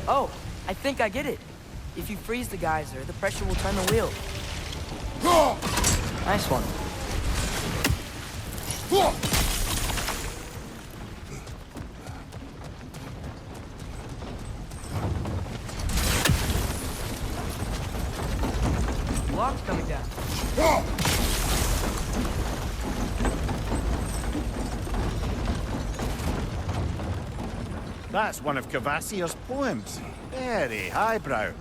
Oh, I think I get it. If you freeze the geyser, the pressure will turn the wheel. Nice one. Block's coming down. That's one of Cavassier's poems. Very highbrow.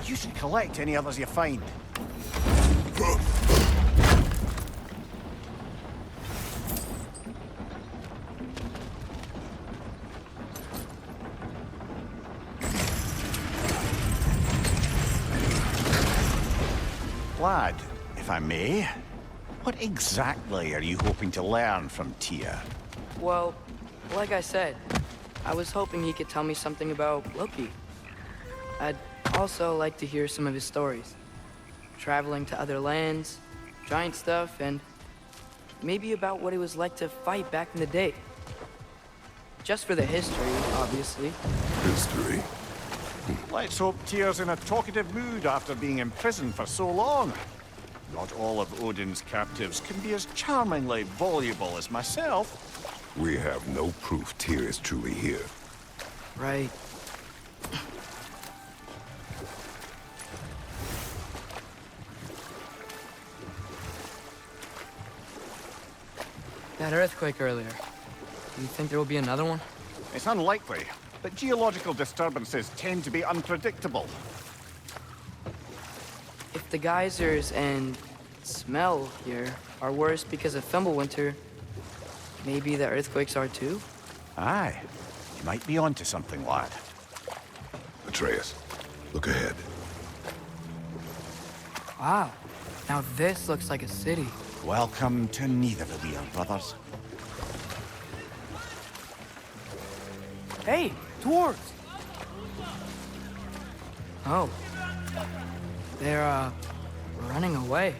You should collect any others you find. Lad, if I may, what exactly are you hoping to learn from Tia? Well, like I said, I was hoping he could tell me something about Loki. I'd also like to hear some of his stories. Traveling to other lands, giant stuff, and maybe about what it was like to fight back in the day. Just for the history, obviously. History? Let's hope Tyr's in a talkative mood after being imprisoned for so long. Not all of Odin's captives can be as charmingly voluble as myself. We have no proof Tyr is truly here. Right. That earthquake earlier. Do you think there will be another one? It's unlikely, but geological disturbances tend to be unpredictable. If the geysers and smell here are worse because of Fimbulwinter, maybe the earthquakes are too? Aye. You might be onto something, lad. Atreus, look ahead. Wow. Now this looks like a city. Welcome to neither of we are brothers. Hey, dwarves! Oh. They're, running away.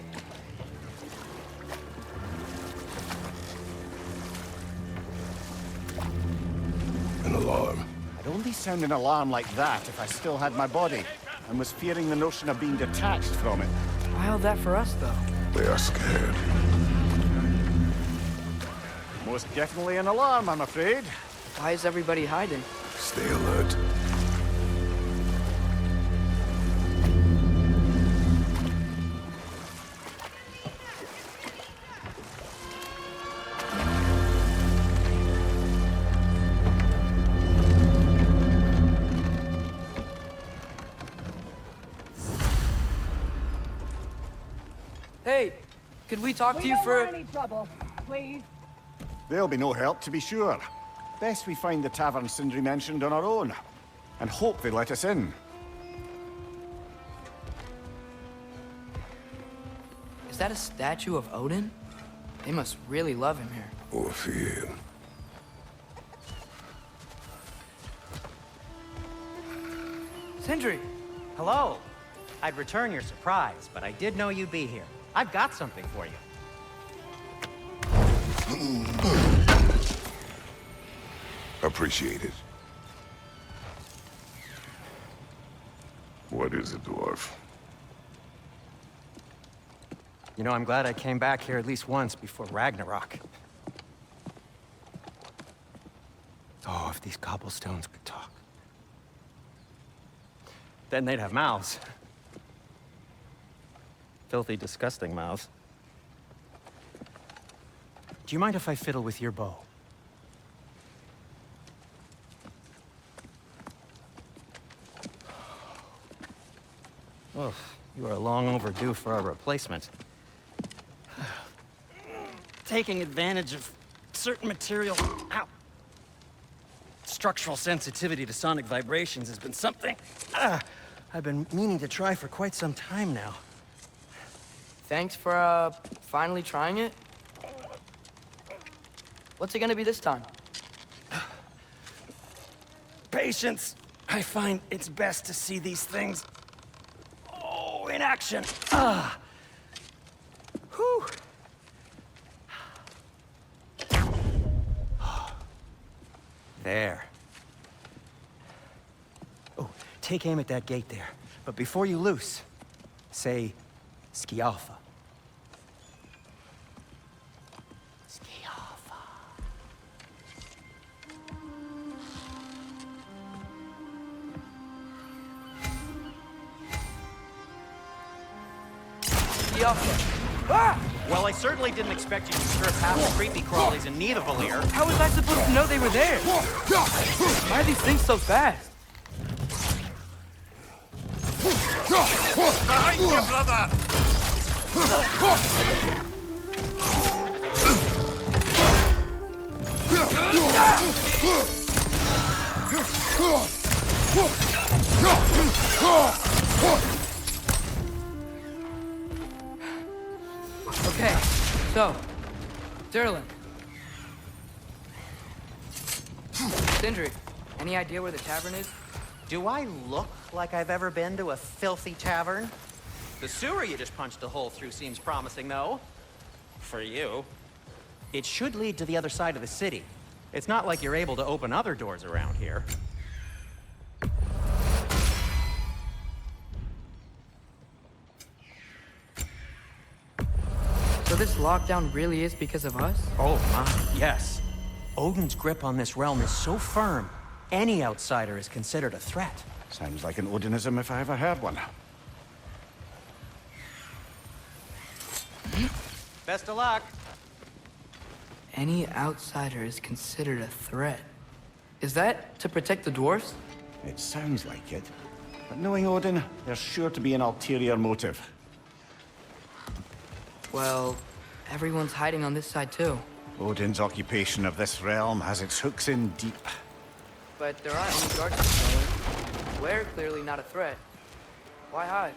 An alarm. I'd only sound an alarm like that if I still had my body, and was fearing the notion of being detached from it. Why held that for us, though? They are scared. Most definitely an alarm, I'm afraid. Why is everybody hiding? Stay alert. Hey, could we talk to you for... We don't want any trouble, please. There'll be no help, to be sure. Best we find the tavern Sindri mentioned on our own, and hope they let us in. Is that a statue of Odin? They must really love him here. Or fear. Sindri! Hello. I'd return your surprise, but I did know you'd be here. I've got something for you. Appreciate it. What is it, dwarf? You know, I'm glad I came back here at least once before Ragnarok. Oh, if these cobblestones could talk. Then they'd have mouths. Filthy, disgusting mouths. Do you mind if I fiddle with your bow? Oh, you are long overdue for a replacement. Taking advantage of certain material... Ow! Structural sensitivity to sonic vibrations has been something I've been meaning to try for quite some time now. Thanks for, finally trying it. What's it gonna be this time? Patience. I find it's best to see these things action. Ah. Whew. There. Oh, take aim at that gate there. But before you loose, say, Skialfa. Skialfa. Ah! Well, I certainly didn't expect you to strip half the creepy crawlies in Nidavellir. How was I supposed to know they were there? Why are these things so fast? Behind you, brother! Okay, so, DURLIN. Sindri, any idea where the tavern is? Do I look like I've ever been to a filthy tavern? The sewer you just punched a hole through seems promising, though. For you. It should lead to the other side of the city. It's not like you're able to open other doors around here. So this lockdown really is because of us? Oh my, yes. Odin's grip on this realm is so firm, any outsider is considered a threat. Sounds like an Odinism if I ever heard one. Best of luck. Any outsider is considered a threat. Is that to protect the dwarfs? It sounds like it. But knowing Odin, there's sure to be an ulterior motive. Well, everyone's hiding on this side too. Odin's occupation of this realm has its hooks in deep. But there aren't any guards controlling. We're clearly not a threat. Why hide?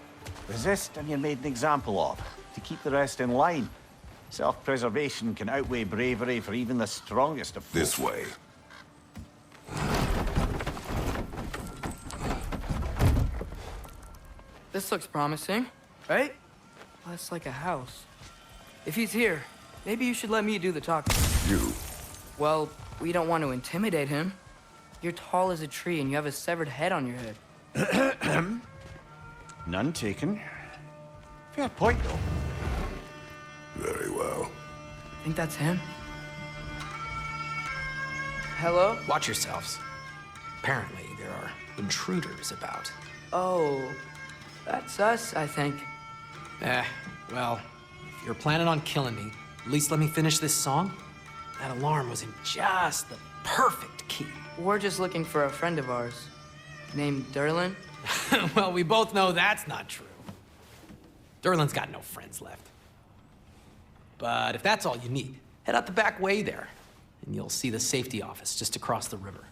Resist and you're made an example of, to keep the rest in line. Self-preservation can outweigh bravery for even the strongest of folk. This way. This looks promising, right? Less like a house. If he's here, maybe you should let me do the talking. You. Well, we don't want to intimidate him. You're tall as a tree and you have a severed head on your head. None taken. Fair point, though. Very well. Think that's him? Hello? Watch yourselves. Apparently, there are intruders about. Oh, that's us, I think. Well, if you're planning on killing me, at least let me finish this song. That alarm was in just the perfect key. We're just looking for a friend of ours, named DURLIN. Well, we both know that's not true. Durlin's got no friends left. But if that's all you need, head out the back way there, and you'll see the safety office just across the river.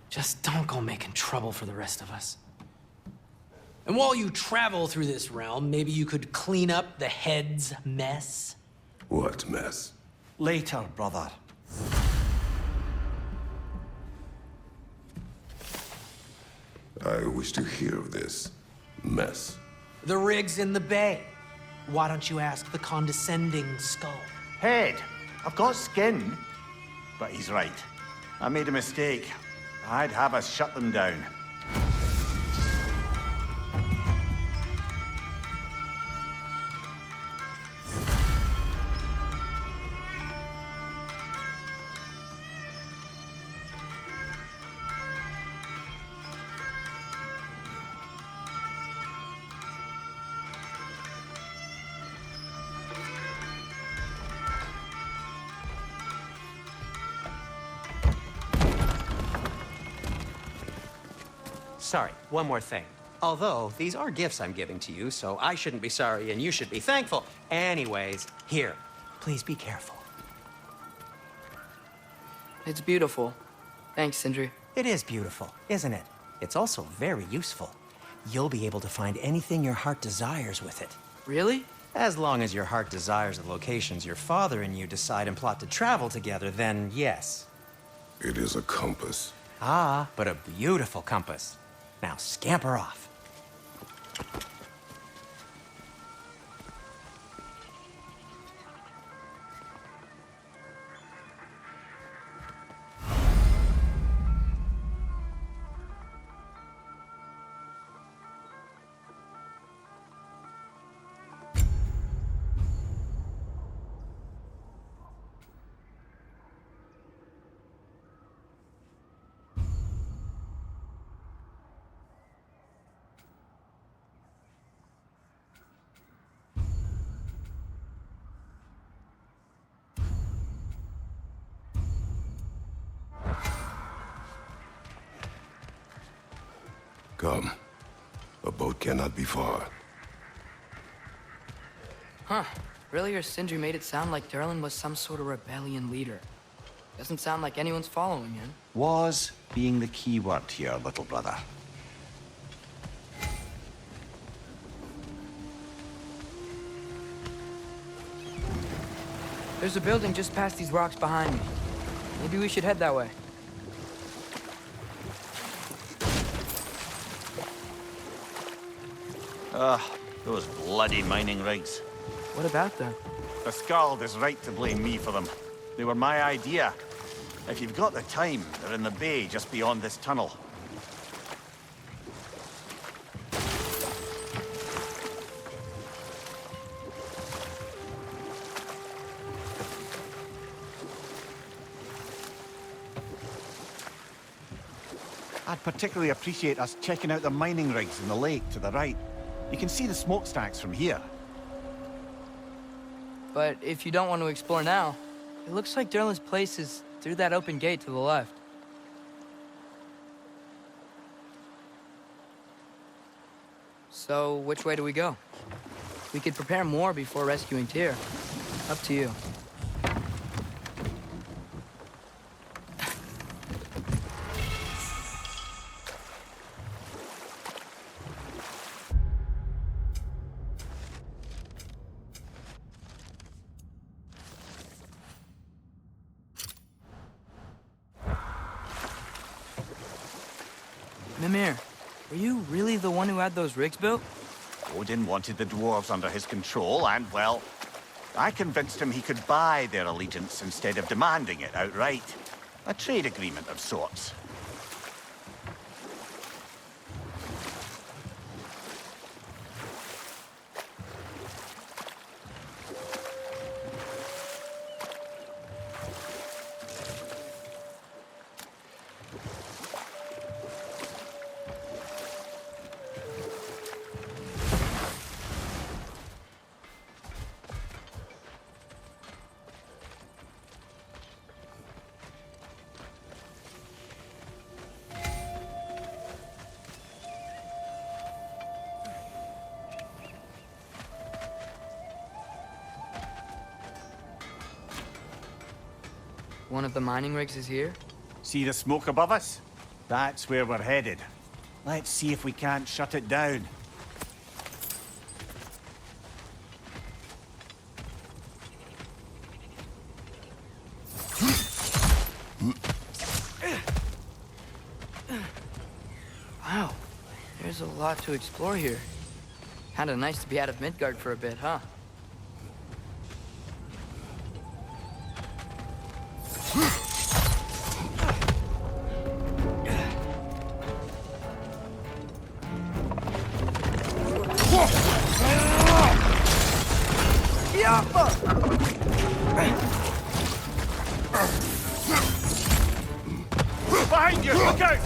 Just don't go making trouble for the rest of us. And while you travel through this realm, maybe you could clean up the head's mess. What mess? Later, brother. I wish to hear of this mess. The rig's in the bay. Why don't you ask the condescending skull? Head. I've got skin. But he's right. I made a mistake. I'd have us shut them down. Sorry, one more thing. Although, these are gifts I'm giving to you, so I shouldn't be sorry and you should be thankful. Anyways, here, please be careful. It's beautiful. Thanks, Sindri. It is beautiful, isn't it? It's also very useful. You'll be able to find anything your heart desires with it. Really? As long as your heart desires the locations your father and you decide and plot to travel together, then yes. It is a compass. Ah, but a beautiful compass. Now scamper off. Come. A boat cannot be far. Huh. Earlier, Sindri made it sound like Durlin was some sort of rebellion leader. Doesn't sound like anyone's following him. Was being the key word here, little brother. There's a building just past these rocks behind me. Maybe we should head that way. Those bloody mining rigs. What about them? The Skald is right to blame me for them. They were my idea. If you've got the time, they're in the bay just beyond this tunnel. I'd particularly appreciate us checking out the mining rigs in the lake to the right. You can see the smokestacks from here. But if you don't want to explore now, it looks like Durlin's place is through that open gate to the left. So, which way do we go? We could prepare more before rescuing Tyr. Up to you. Mimir, were you really the one who had those rigs built? Odin wanted the dwarves under his control, and, well, I convinced him he could buy their allegiance instead of demanding it outright. A trade agreement of sorts. One of the mining rigs is here? See the smoke above us? That's where we're headed. Let's see if we can't shut it down. Wow, there's a lot to explore here. Kinda nice to be out of Midgard for a bit, huh? Behind you! Look out!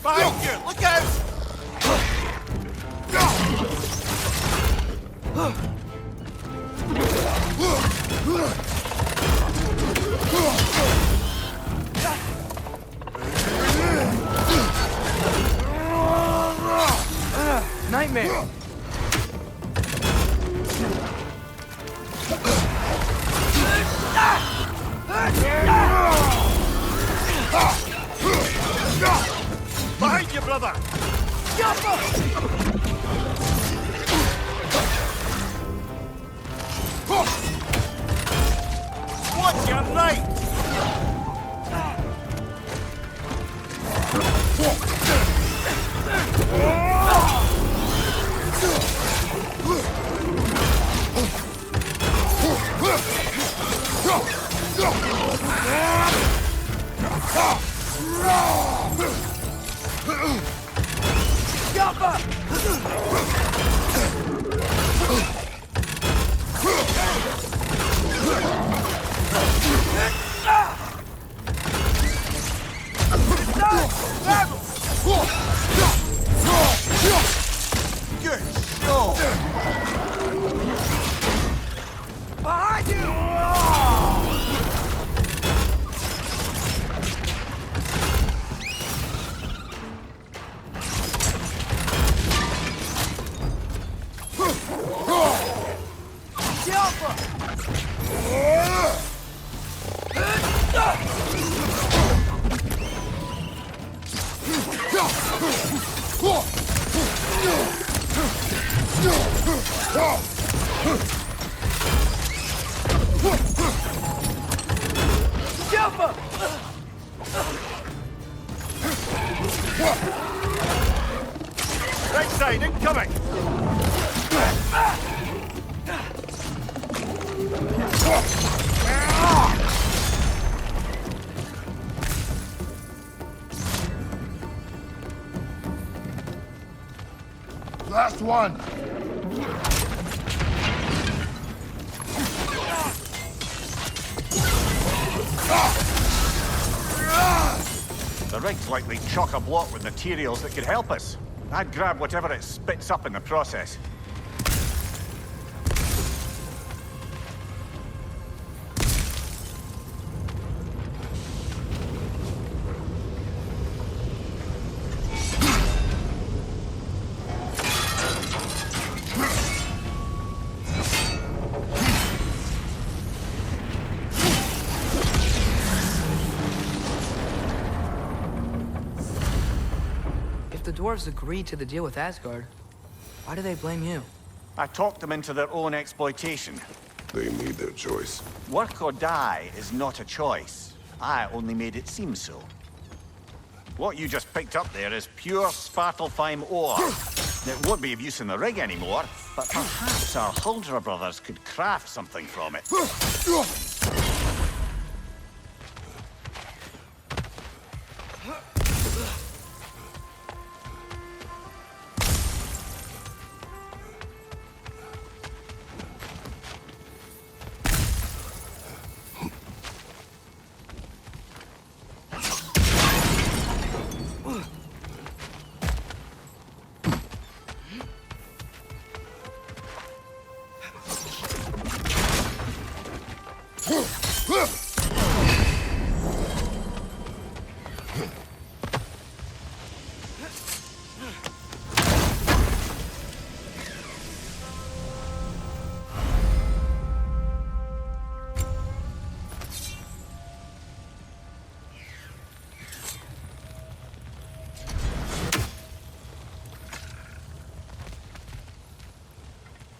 Behind you! Look out! Nightmare! Behind you, brother! Watch your right! Good show! Right side, incoming! Last one! The rig's likely chock-a-block with materials that could help us. I'd grab whatever it spits up in the process. The dwarves agreed to the deal with Asgard. Why do they blame you? I talked them into their own exploitation. They made their choice. Work or die is not a choice. I only made it seem so. What you just picked up there is pure Svartalfheim ore. It won't be of use in the rig anymore, but perhaps our Huldra brothers could craft something from it.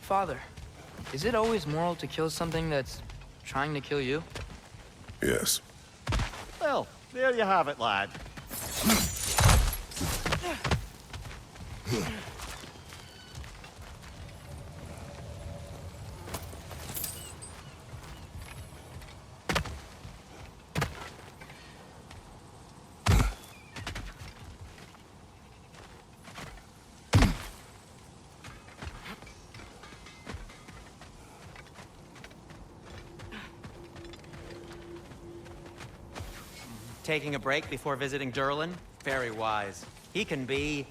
Father, is it always moral to kill something that's trying to kill you? Yes. Well, there you have it, lad. Taking a break before visiting DURLIN? Very wise. He can be...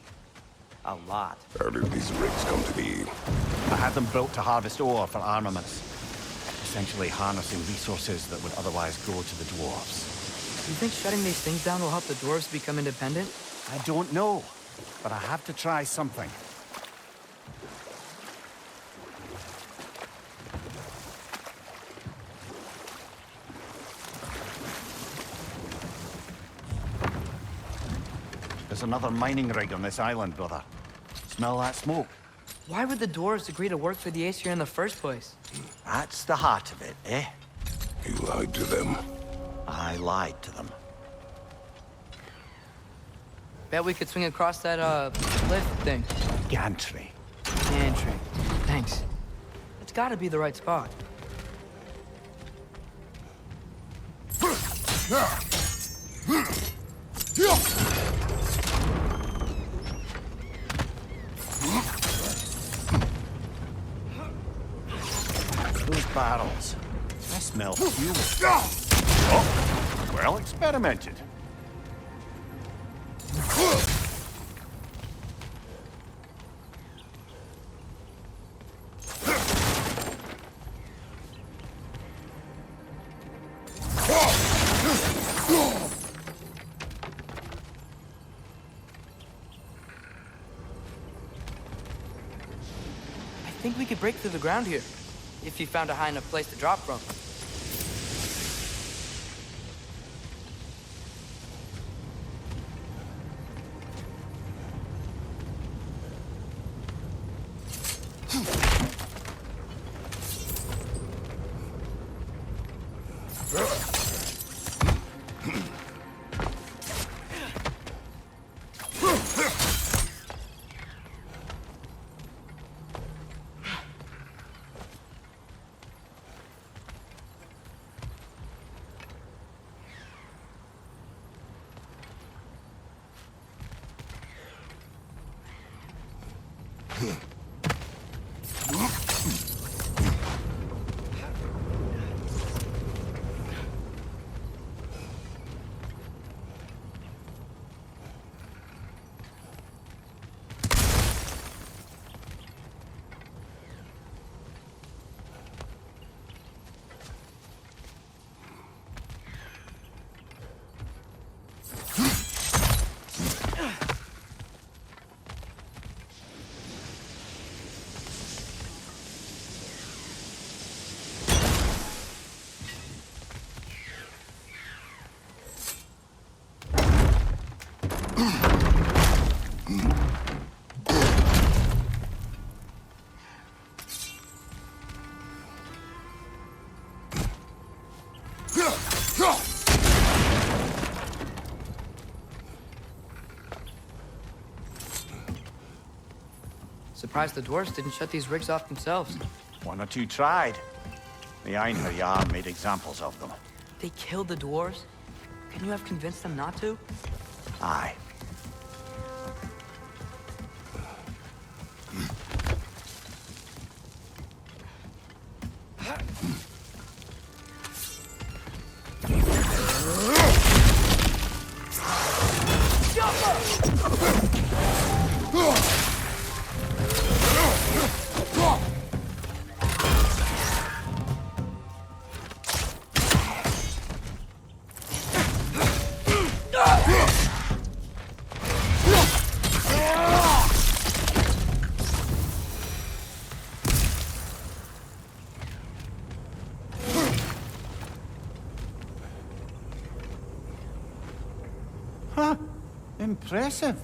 a lot. How did these rigs come to be? I had them built to harvest ore for armaments. Essentially harnessing resources that would otherwise go to the dwarves. You think shutting these things down will help the dwarves become independent? I don't know, but I have to try something. There's another mining rig on this island, brother. Smell that smoke? Why would the dwarves agree to work for the Aesir in the first place? That's the heart of it, eh? You lied to them. I lied to them. Bet we could swing across that, cliff thing. Gantry. Gantry. Thanks. It's gotta be the right spot. Those barrels. I smell fuel. Oh, well experimented. I think we could break through the ground here, if you found a high enough place to drop from. Surprised the dwarves didn't shut these rigs off themselves. One or two tried. The Einherjar made examples of them. They killed the dwarves? Can you have convinced them not to? Aye. Huh. Impressive.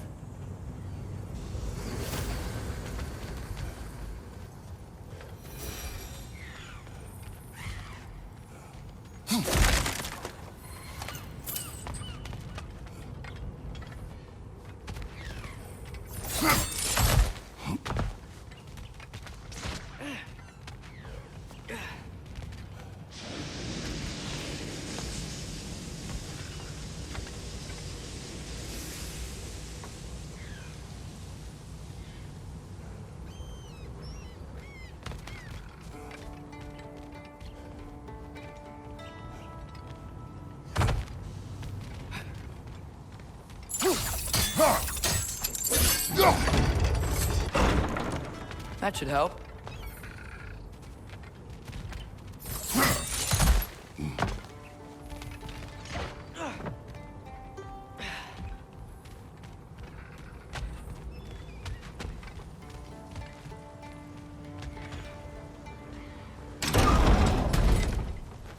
That should help.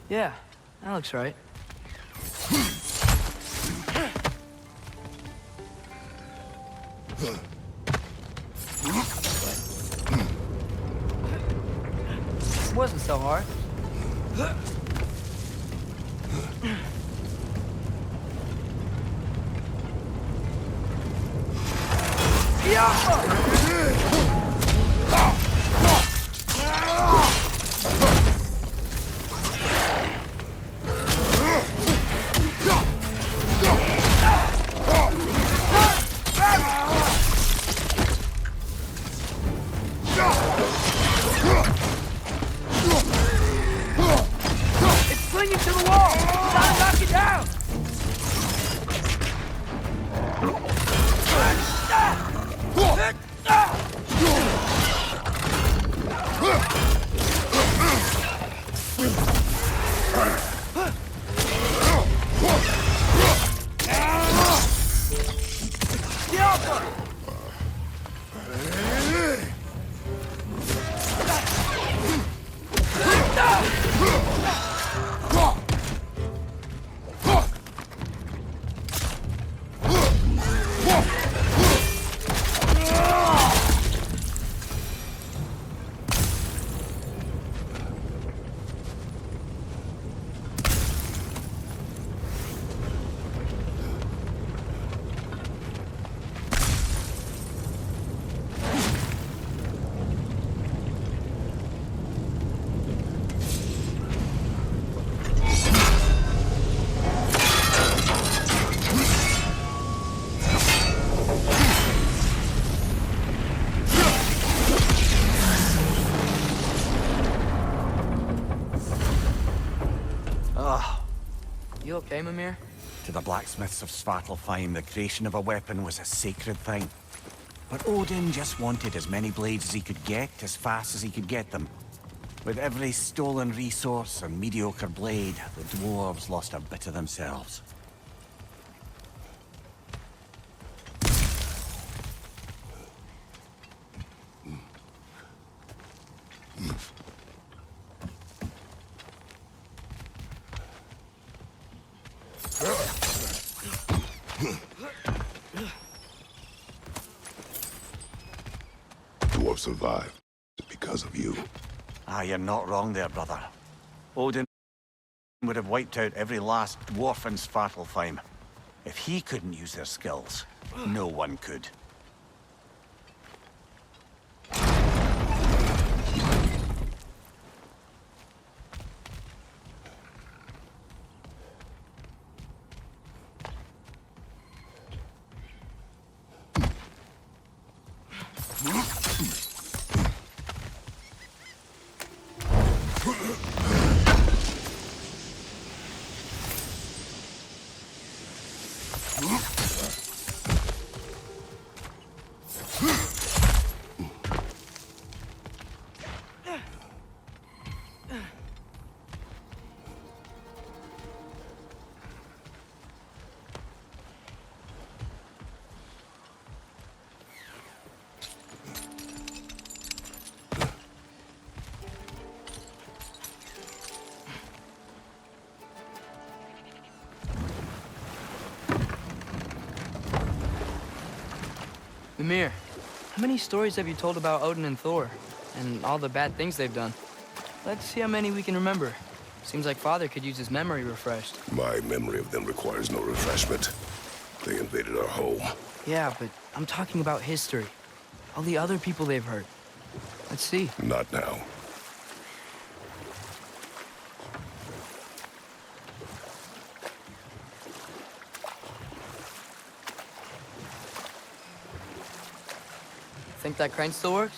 Yeah, that looks right. It wasn't so hard. It's clinging to the wall! Gotta knock it down! You okay, Mimir? To the blacksmiths of Svartalfheim, the creation of a weapon was a sacred thing. But Odin just wanted as many blades as he could get, as fast as he could get them. With every stolen resource and mediocre blade, the dwarves lost a bit of themselves. Dwarves survived because of you. Ah, you're not wrong there, brother. Odin would have wiped out every last dwarf in Svartalfheim. If he couldn't use their skills, no one could. Mimir, how many stories have you told about Odin and Thor? And all the bad things they've done? Let's see how many we can remember. Seems like Father could use his memory refreshed. My memory of them requires no refreshment. They invaded our home. Yeah, but I'm talking about history. All the other people they've hurt. Let's see. Not now. Think that crane still works?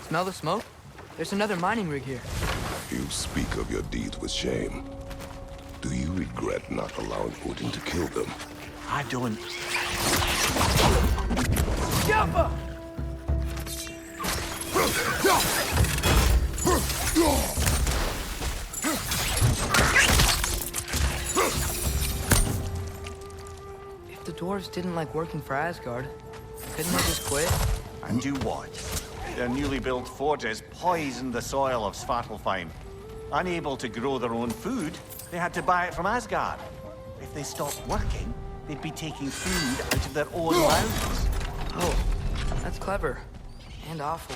Smell the smoke? There's another mining rig here. You speak of your deeds with shame. Do you regret not allowing Odin to kill them? I don't... Jumper! If the dwarves didn't like working for Asgard, couldn't they just quit? And do what? Their newly built forges poisoned the soil of Svartalfheim. Unable to grow their own food, they had to buy it from Asgard. If they stopped working, they'd be taking food out of their own lands. Oh, that's clever. And awful.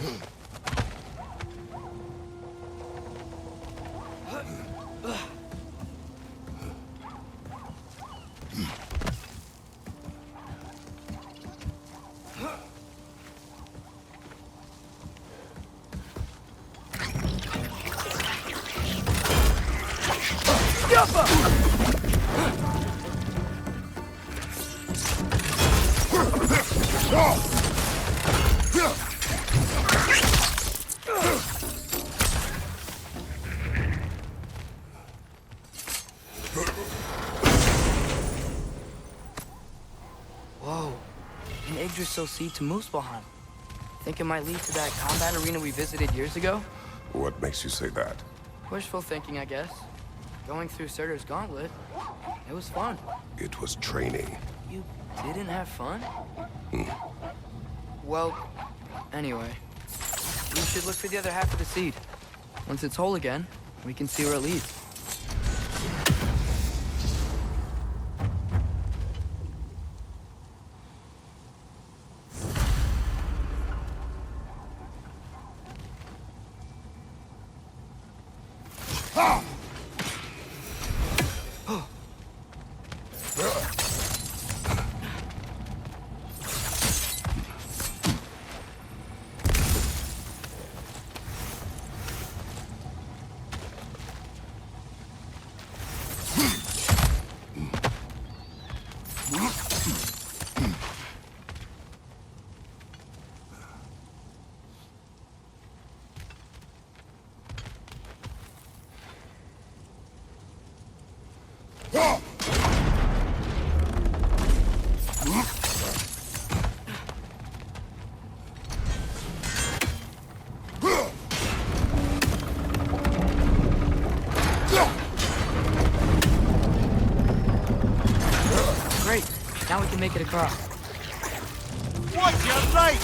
Whoa, an Yggdrasil seed to Muspelheim. Think it might lead to that combat arena we visited years ago? What makes you say that? Wishful thinking, I guess. Going through Surtur's gauntlet, it was fun. It was training. You didn't have fun? Well, anyway. We should look for the other half of the seed. Once it's whole again, we can see where it leads. Great. Now we can make it across. Watch your right!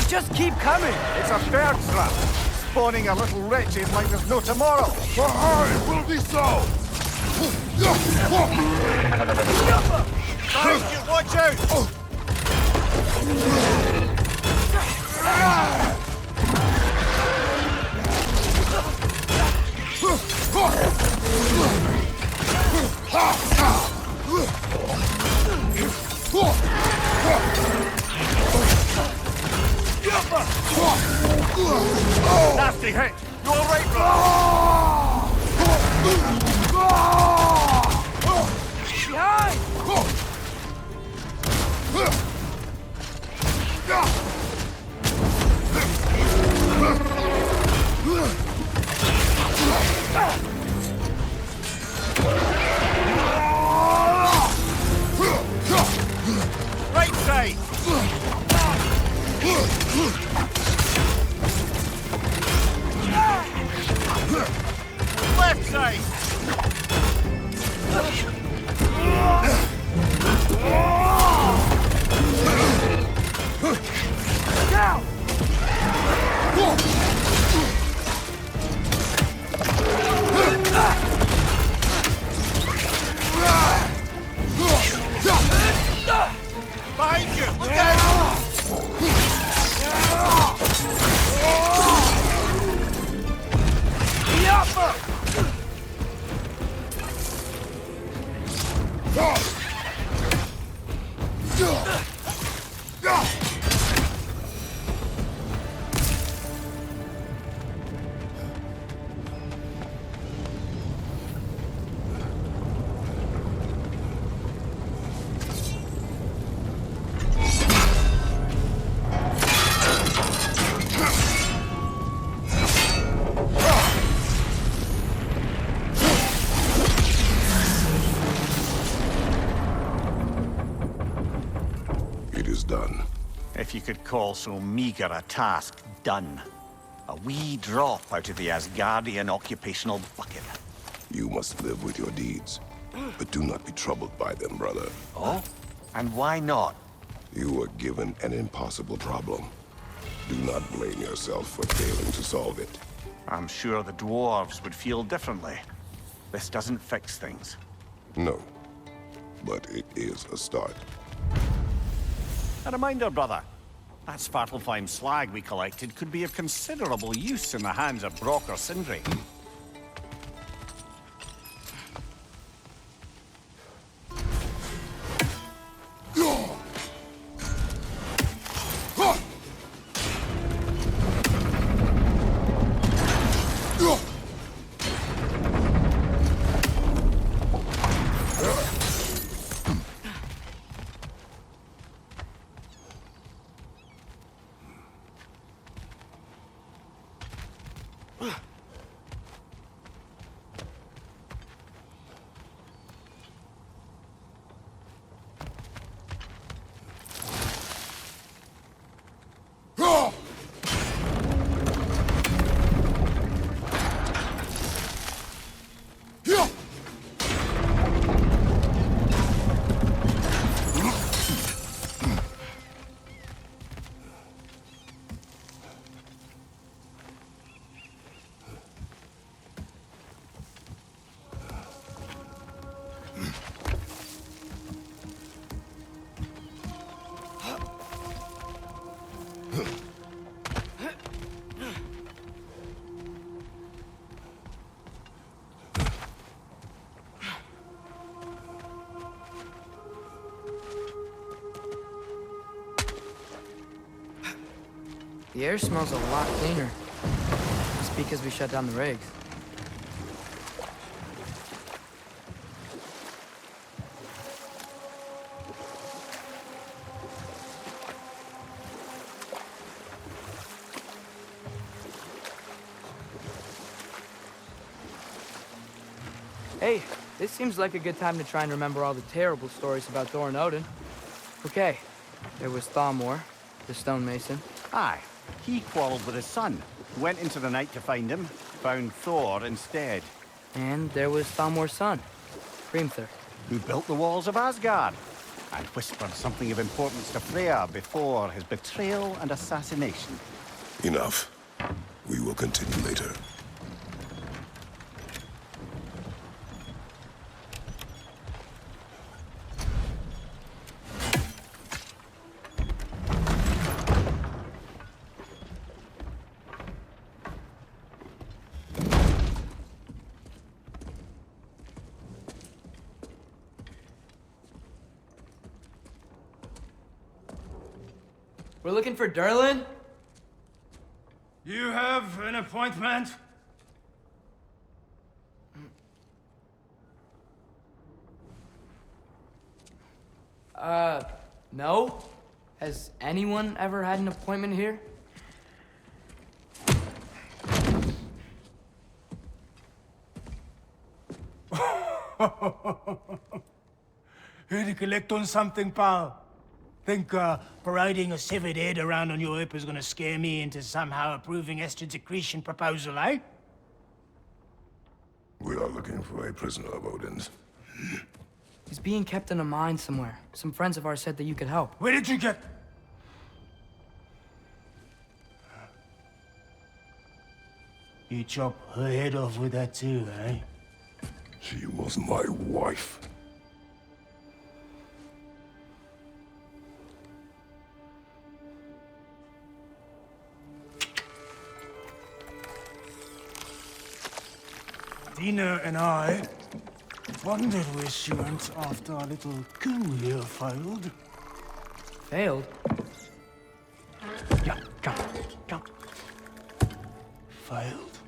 Just keep coming! It's a bird trap, spawning a little wretches like there's no tomorrow. For her, it will be so! Guys, you watch out! Nasty hit! You all right, bro? Behind! Right side! Left side! Down! Behind you! Look out! It is done. If you could call so meager a task done. A wee drop out of the Asgardian occupational bucket. You must live with your deeds. But do not be troubled by them, brother. Oh? And why not? You were given an impossible problem. Do not blame yourself for failing to solve it. I'm sure the dwarves would feel differently. This doesn't fix things. No. But it is a start. A reminder, brother. That Svartalfheim slag we collected could be of considerable use in the hands of Brock or Sindri. The air smells a lot cleaner. It's because we shut down the rigs. Hey, this seems like a good time to try and remember all the terrible stories about Thor and Odin. Okay, there was Thalmor, the stonemason. Aye, he quarreled with his son. Went into the night to find him, found Thor instead. And there was Thalmor's son, Hrimthur. Who built the walls of Asgard and whispered something of importance to Freya before his betrayal and assassination. Enough. We will continue later. We're looking for DURLIN? You have an appointment? No? Has anyone ever had an appointment here? Here to collect on something, pal? Think parading a severed head around on your hip is gonna scare me into somehow approving Esther's accretion proposal, eh? We are looking for a prisoner of Odin's. He's being kept in a mine somewhere. Some friends of ours said that you could help. Where did you get... You chop her head off with that too, eh? She was my wife. Dina and I wondered where she went after our little coup here failed. Failed? Yeah, come. Failed.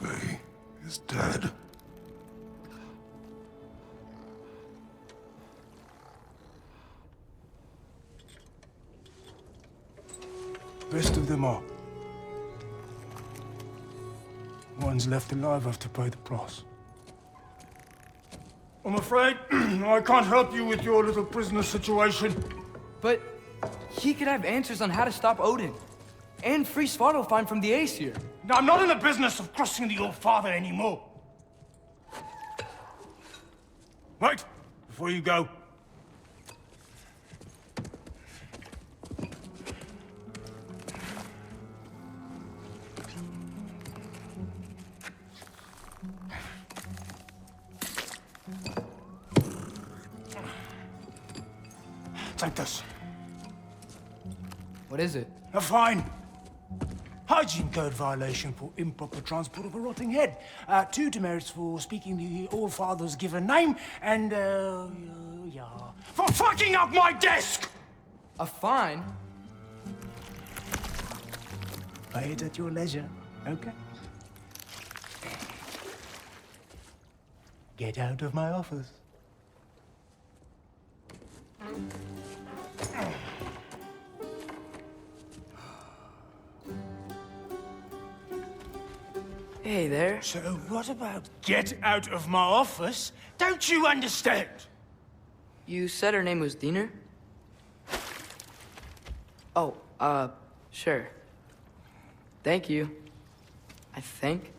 Faye is dead. Rest of them are. One's left alive have to pay the price. I'm afraid I can't help you with your little prisoner situation. But he could have answers on how to stop Odin. And free Svartalfheim from the Aesir. Now, I'm not in the business of crossing the old father anymore. Wait, before you go. Take this. What is it? A fine. Hygiene code violation for improper transport of a rotting head. 2 demerits for speaking the All-Father's given name, and, yeah. For fucking up my desk! A fine? Pay it at your leisure, okay? Get out of my office. Hey there. So what about get out of my office? Don't you understand? You said her name was Diener? Oh, sure. Thank you. I think.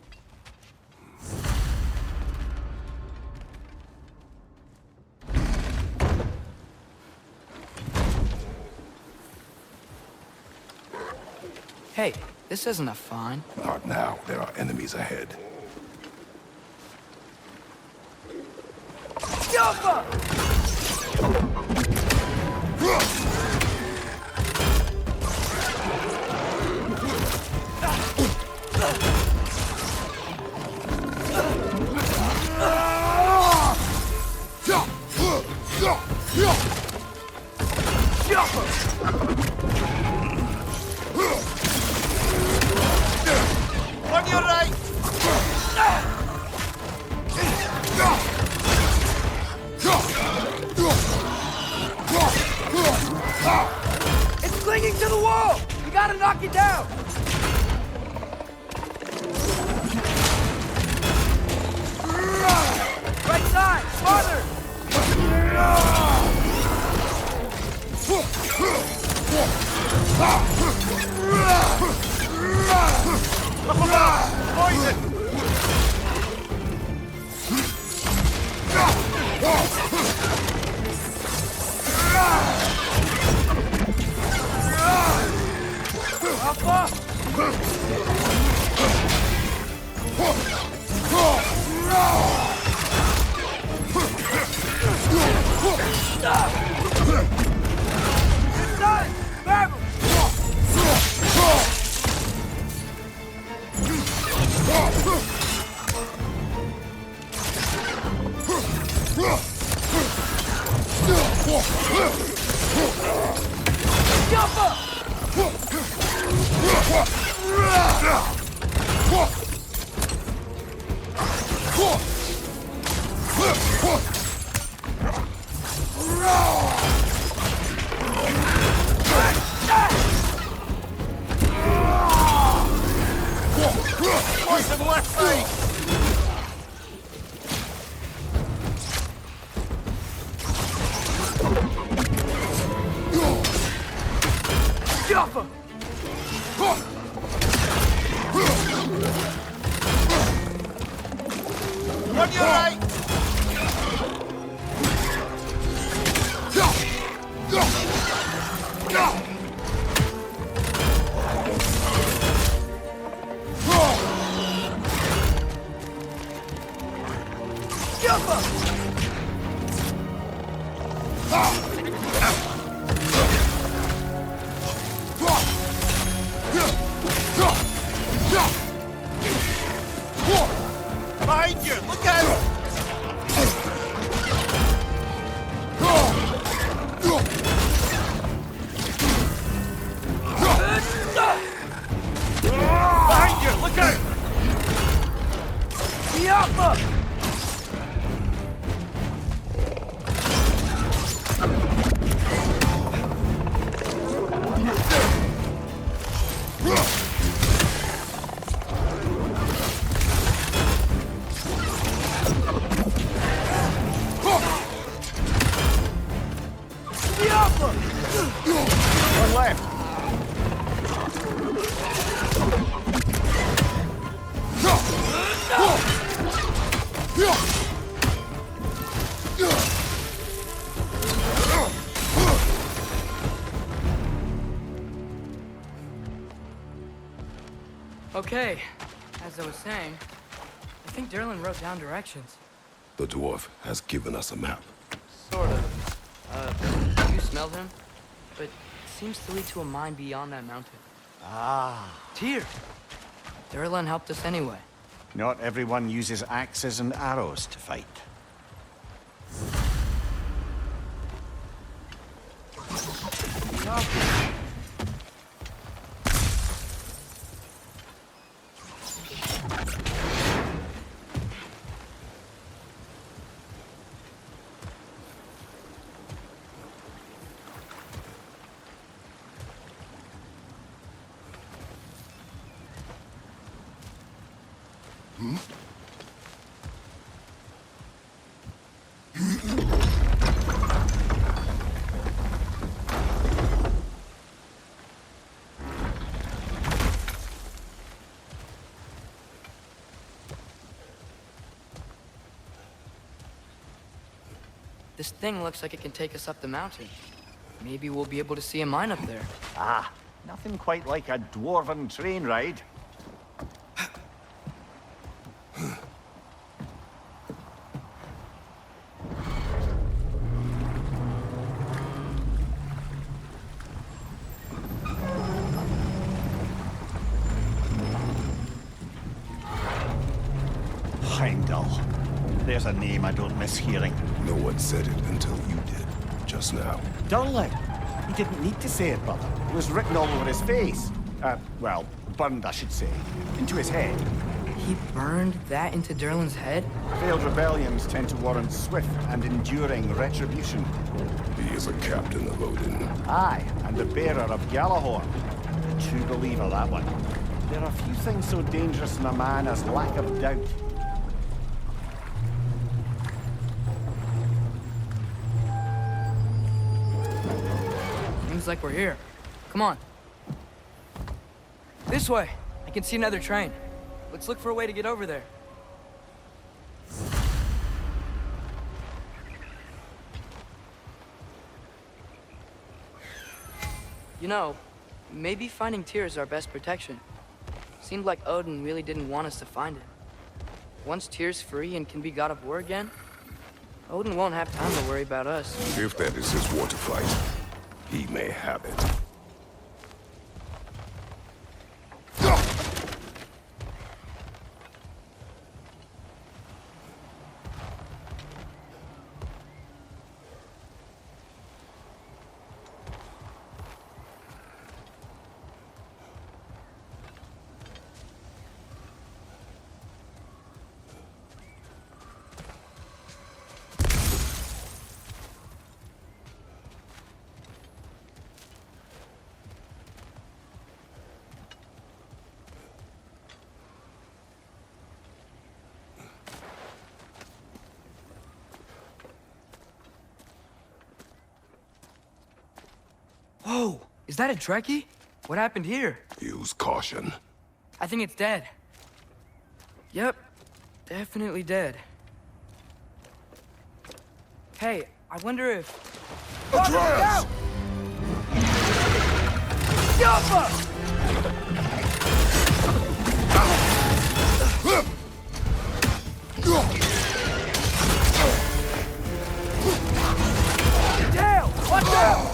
Hey, this isn't a fine. Not now. There are enemies ahead. Jump! Voice of the left side! On your right! Behind you! Look out! Behind you! Look out! One left. Okay, as I was saying, I think Durlin wrote down directions. The dwarf has given us a map. Sort of. You smelled him? But it seems to lead to a mine beyond that mountain. Ah. Tyr! Durlin helped us anyway. Not everyone uses axes and arrows to fight. This thing looks like it can take us up the mountain. Maybe we'll be able to see a mine up there. Ah, nothing quite like a dwarven train ride. Heimdall. There's a name I don't miss hearing. No one said it until you did, just now. DURLIN. He didn't need to say it, brother. It was written all over his face. Well, burned, I should say. Into his head. He burned that into Durlin's head? Failed rebellions tend to warrant swift and enduring retribution. He is a captain of Odin. Aye, and the bearer of Gjallarhorn. A true believer, that one. There are few things so dangerous in a man as lack of doubt. Seems like we're here. Come on. This way. I can see another train. Let's look for a way to get over there. You know, maybe finding Tyr is our best protection. Seemed like Odin really didn't want us to find it. Once Tyr's free and can be god of war again, Odin won't have time to worry about us. If that is his war to fight, he may have it. Whoa! Is that a Trekkie? What happened here? Use caution. I think it's dead. Yep. Definitely dead. Hey, I wonder if... Atreus! Dale! Watch out!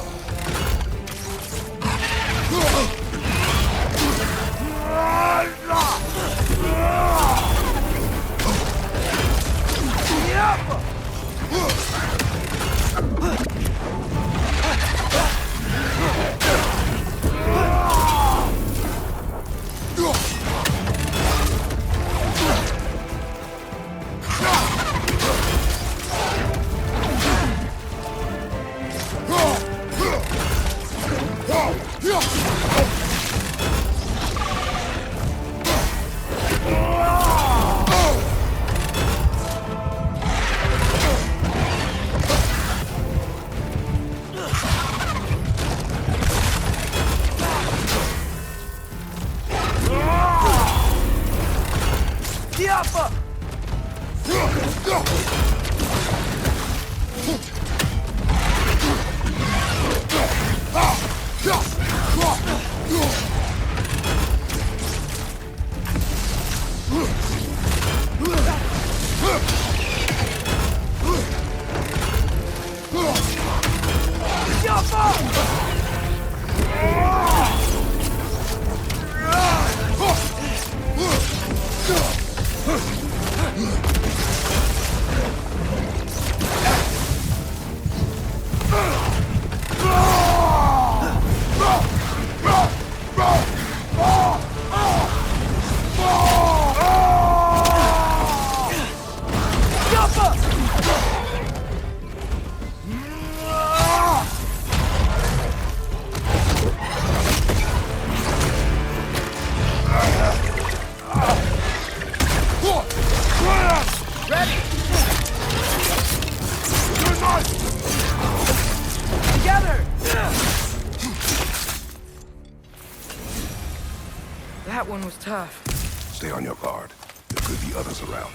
That one was tough. Stay on your guard. There could be others around.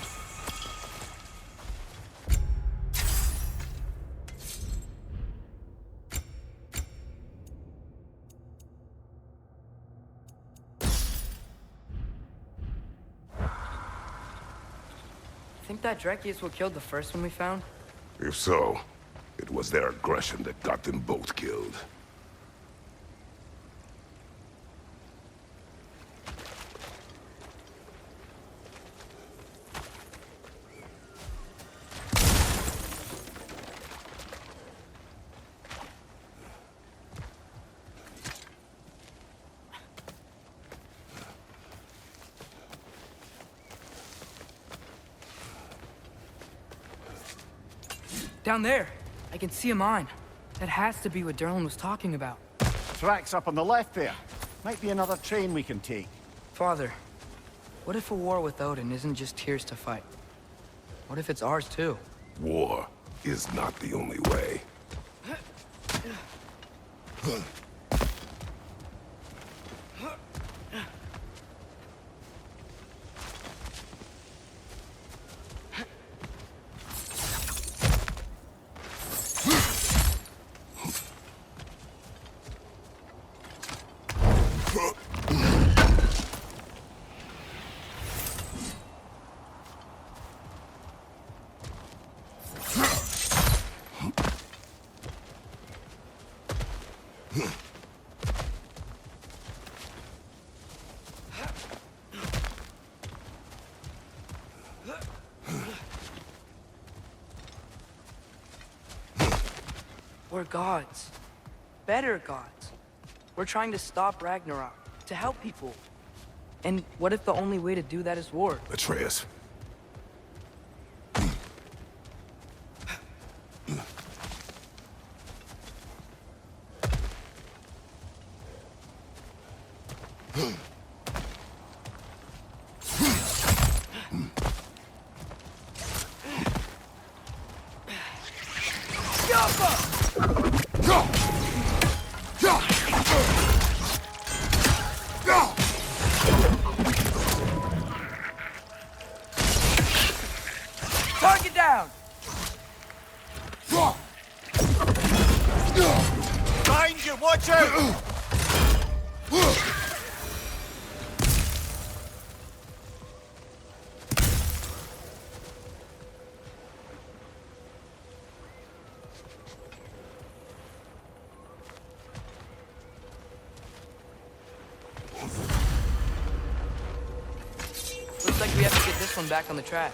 Think that Trekkie is what killed the first one we found? If so, it was their aggression that got them both killed. Down there! I can see a mine. That has to be what DURLIN was talking about. Tracks up on the left there. Might be another train we can take. Father, what if a war with Odin isn't just Tyr's to fight? What if it's ours too? War is not the only way. We're gods. Better gods. We're trying to stop Ragnarok, to help people. And what if the only way to do that is war? Atreus. Target down! Find you, watch out! Looks like we have to get this one back on the track.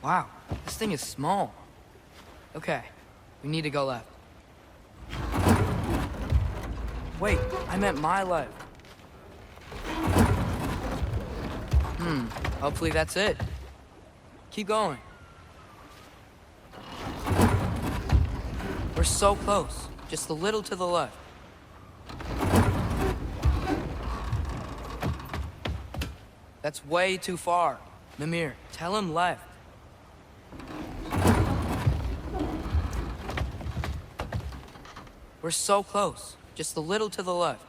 Wow, this thing is small. Okay, we need to go left. Wait, I meant my left. Hopefully that's it. Keep going. We're so close, just a little to the left. That's way too far. Mimir, tell him left. We're so close, just a little to the left.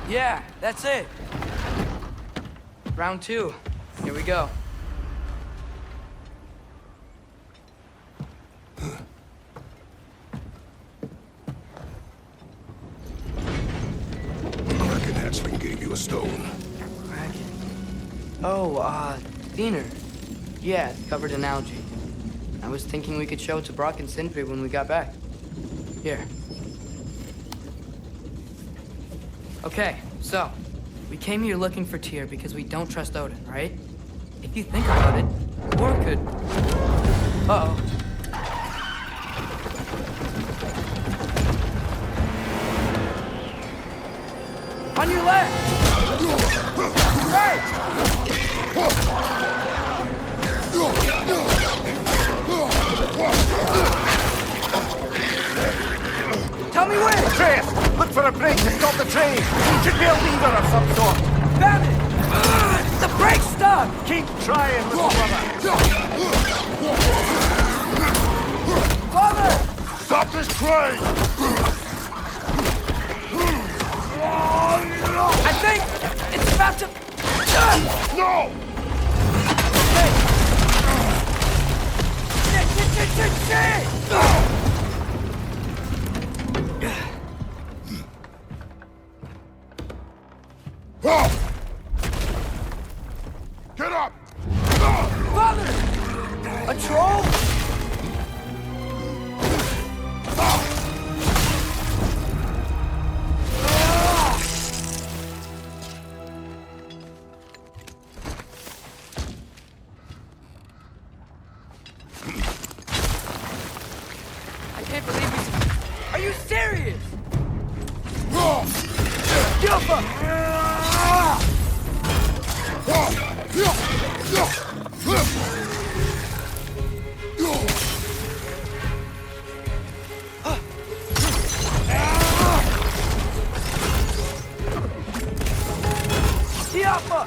Yeah, that's it. Round 2. Here we go. Kraken hatchling gave you a stone. Kraken. Oh, Diener. Yeah, it's covered in algae. I was thinking we could show it to Brock and Sindri when we got back. Here. Okay, so, we came here looking for Tyr because we don't trust Odin, right? If you think about it, war could... Uh-oh. On your left! Hey! Tell me when! Atreus, look for a break to stop the train! Should be a lever of some sort! Found it! The brake's stuck! Keep trying, little brother! Father! Stop this train! I think it's about to... No! Hey! Shit! Get up! Father! A troll? I can't believe he's... Are you serious? Gilfa! Gilfa!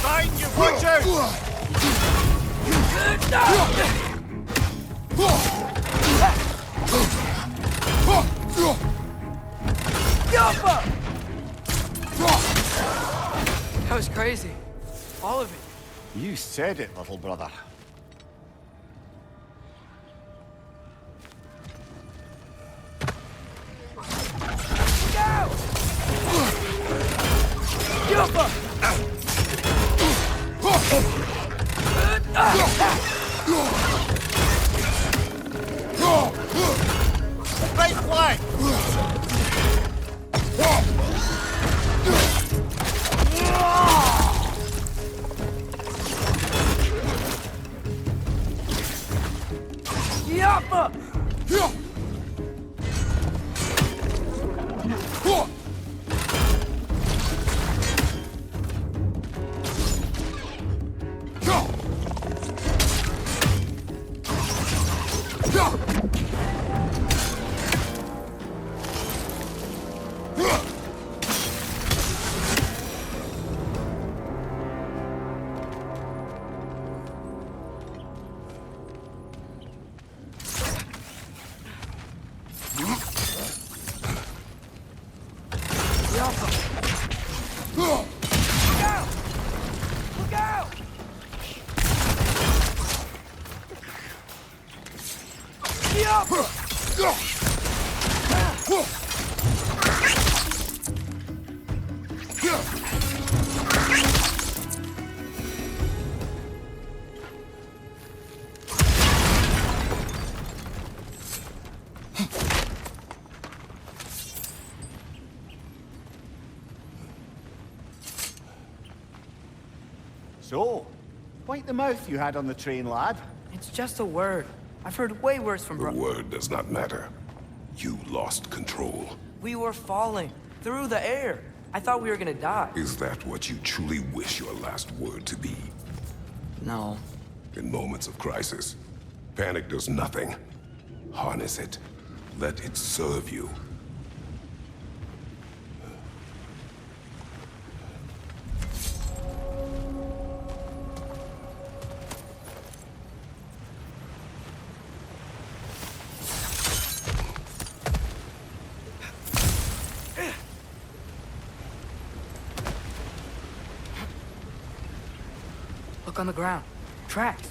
Find you, watch out! That was crazy. All of it. You said it, little brother. Right flank! So, wipe the mouth you had on the train, lad. It's just a word. I've heard way worse from The bro- word does not matter. You lost control. We were falling through the air. I thought we were gonna die. Is that what you truly wish your last word to be? No. In moments of crisis, panic does nothing. Harness it. Let it serve you. Look on the ground. Tracks.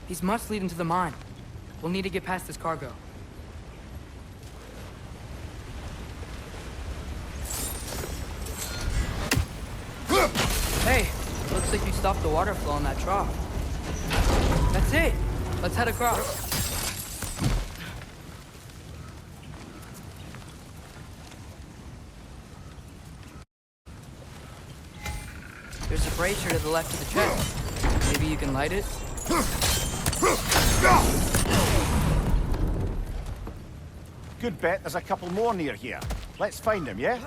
These must lead into the mine. We'll need to get past this cargo. Hey, looks like you stopped the water flow on that trough. That's it. Let's head across. There's a brazier to the left of the chest. Maybe you can light it? Good bet there's a couple more near here. Let's find them, yeah?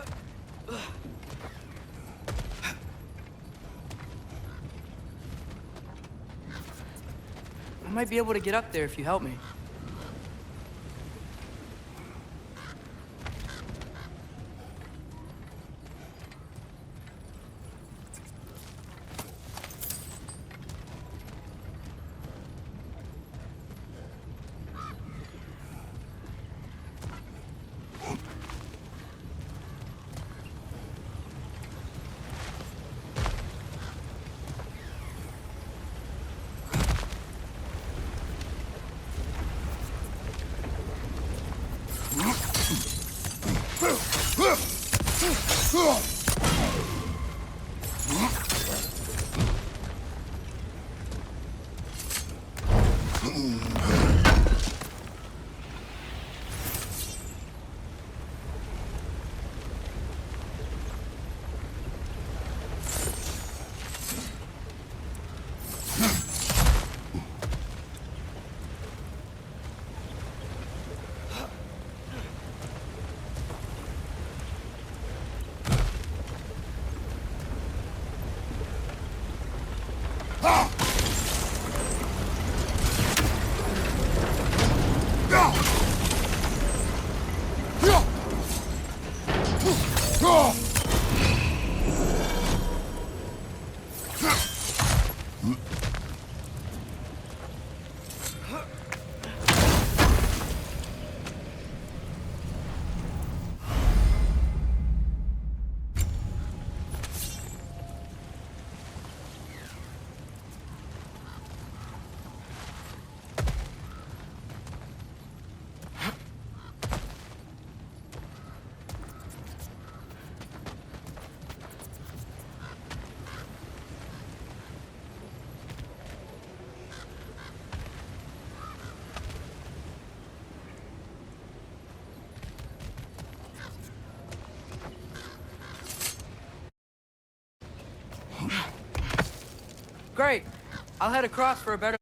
I might be able to get up there if you help me. Great. I'll head across for a better...